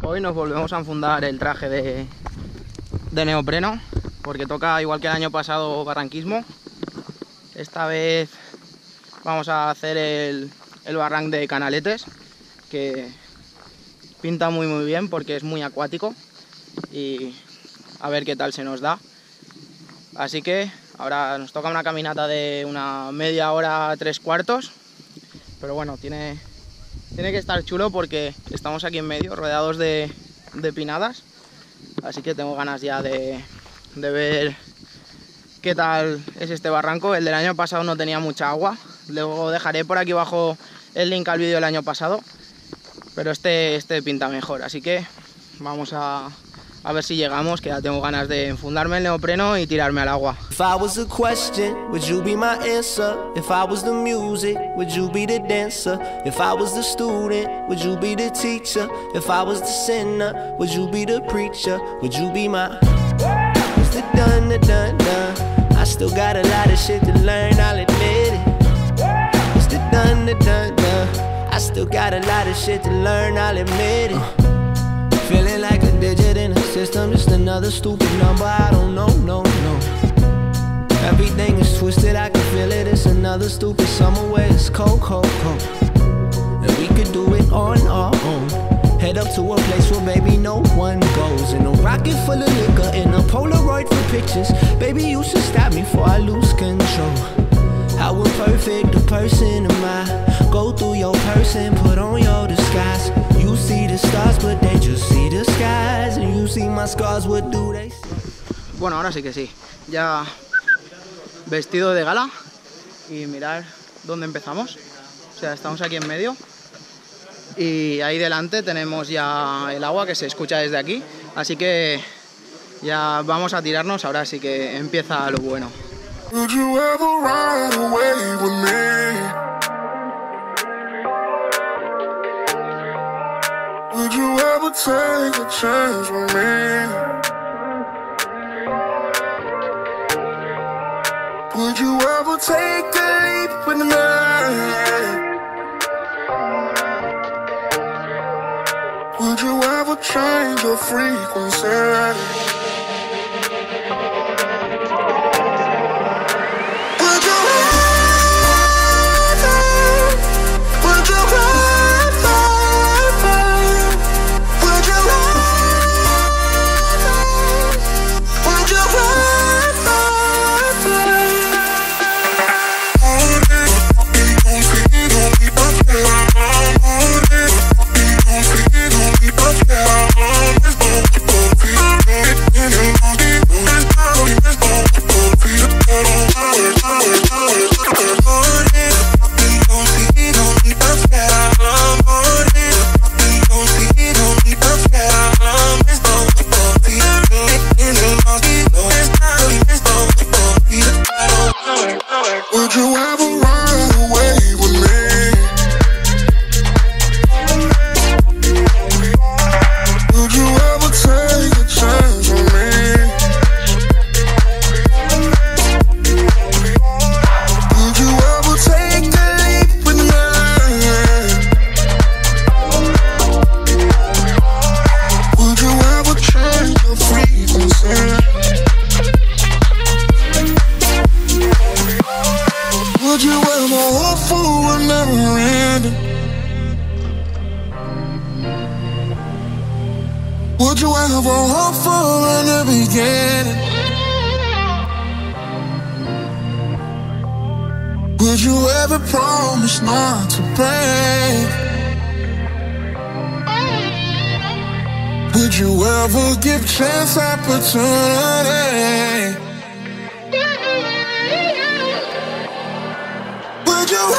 Hoy nos volvemos a enfundar el traje de neopreno, porque toca, igual que el año pasado, barranquismo. Esta vez vamos a hacer el barranc de Canaletes, que pinta muy bien porque es muy acuático, y a ver qué tal se nos da. Así que ahora nos toca una caminata de una media hora, 3/4, pero bueno, tiene que estar chulo porque estamos aquí en medio, rodeados de pinadas, así que tengo ganas ya de ver qué tal es este barranco. El del año pasado no tenía mucha agua, luego dejaré por aquí abajo el link al vídeo del año pasado, pero este pinta mejor, así que vamos a ver si llegamos, que ya tengo ganas de enfundarme el neopreno y tirarme al agua. If I was a question, would you be my answer? If I was the music, would you be the dancer? If I was the student, would you be the teacher? If I was the sinner, would you be the preacher? Would you be my... It's the done. I still got a lot of shit to learn, I'll admit it. It's the done. I still got a lot of shit to learn, I'll admit it. Feeling like a digit in a system, just another stupid number, I don't know, no. Everything is twisted, I can feel it, it's another stupid summer where it's cold. And we could do it on our own. Head up to a place where maybe no one goes. In a rocket full of liquor, in a Polaroid for pictures. Baby, you should stop me before I lose control. How imperfect a person am I? Go through your person, put on your disguise. You see the stars, but they just see the skies. And you see my scars, what do they see? Bueno, ahora sí que sí. Ya vestido de gala. Y mirad dónde empezamos. O sea, estamos aquí en medio. Y ahí delante tenemos ya el agua que se escucha desde aquí. Así que ya vamos a tirarnos. Ahora sí que empieza lo bueno. Would you ever ride away with me? Would you ever take a chance with me? Would you ever take a leap with me? Would you ever change your frequency? Would you ever hope for in the beginning? Would you ever promise not to break? Would you ever give chance opportunity? Would you